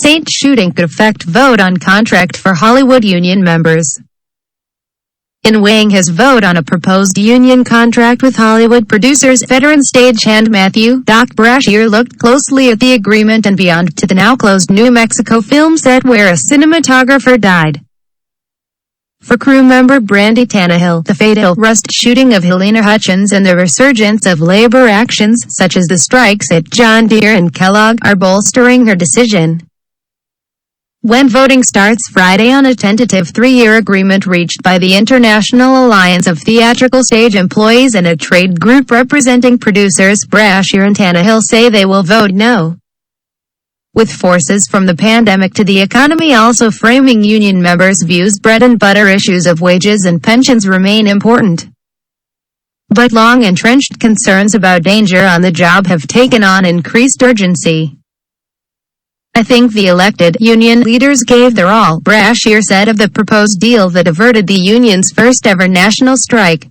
State shooting could affect vote on contract for Hollywood union members. In weighing his vote on a proposed union contract with Hollywood producers, veteran stagehand Matthew "Doc" Brashear looked closely at the agreement and beyond to the now-closed New Mexico film set where a cinematographer died. For crew member Brandi Tannehill, the fatal Rust shooting of Halyna Hutchins and the resurgence of labor actions, such as the strikes at John Deere and Kellogg, are bolstering her decision. When voting starts Friday on a tentative 3-year agreement reached by the International Alliance of Theatrical Stage Employees and a trade group representing producers, Brashear and Tannehill say they will vote no. With forces from the pandemic to the economy also framing union members' views, bread-and-butter issues of wages and pensions remain important. But long-entrenched concerns about danger on the job have taken on increased urgency. "I think the elected union leaders gave their all," Brashear said of the proposed deal that averted the union's first-ever national strike.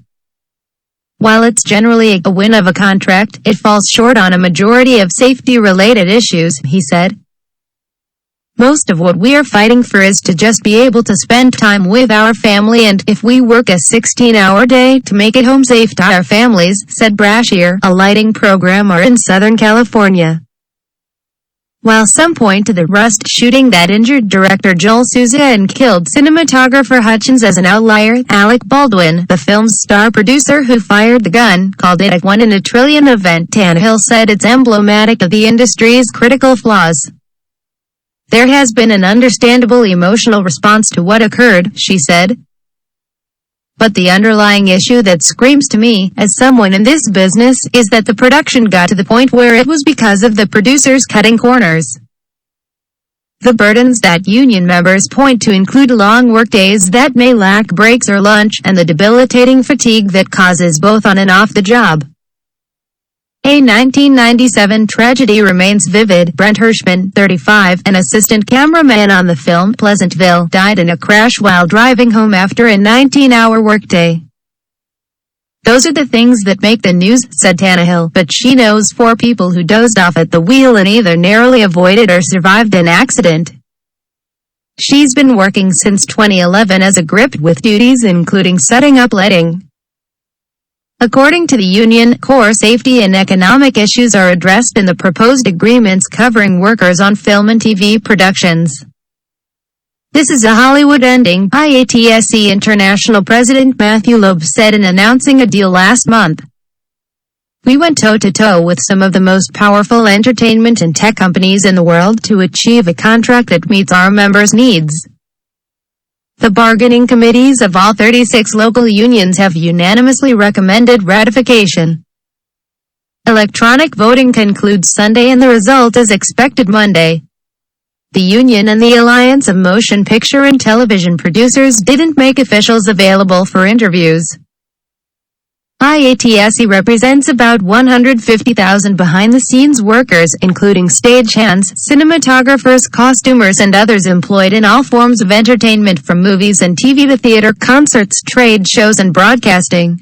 "While it's generally a win of a contract, it falls short on a majority of safety-related issues," he said. "Most of what we are fighting for is to just be able to spend time with our family, and if we work a 16-hour day, to make it home safe to our families," said Brashear, a lighting programmer in Southern California. While some point to the Rust shooting that injured director Joel Souza and killed cinematographer Hutchins as an outlier, Alec Baldwin, the film's star producer who fired the gun, called it a one-in-a-trillion event. Tannehill said it's emblematic of the industry's critical flaws. "There has been an understandable emotional response to what occurred," she said. "But the underlying issue that screams to me, as someone in this business, is that the production got to the point where it was because of the producers cutting corners. The burdens that union members point to include long workdays that may lack breaks or lunch, and the debilitating fatigue that causes both on and off the job." A 1997 tragedy remains vivid. Brent Hirschman, 35, an assistant cameraman on the film Pleasantville, died in a crash while driving home after a 19-hour workday. "Those are the things that make the news," said Tannehill, but she knows 4 people who dozed off at the wheel and either narrowly avoided or survived an accident. She's been working since 2011 as a grip with duties including setting up lighting. According to the union, core safety and economic issues are addressed in the proposed agreements covering workers on film and TV productions. "This is a Hollywood ending," IATSE International President Matthew Loeb said in announcing a deal last month. "We went toe-to-toe with some of the most powerful entertainment and tech companies in the world to achieve a contract that meets our members' needs. The bargaining committees of all 36 local unions have unanimously recommended ratification. Electronic voting concludes Sunday and the result is expected Monday." The union and the Alliance of Motion Picture and Television Producers didn't make officials available for interviews. IATSE represents about 150,000 behind-the-scenes workers, including stagehands, cinematographers, costumers and others employed in all forms of entertainment from movies and TV to theater, concerts, trade shows and broadcasting.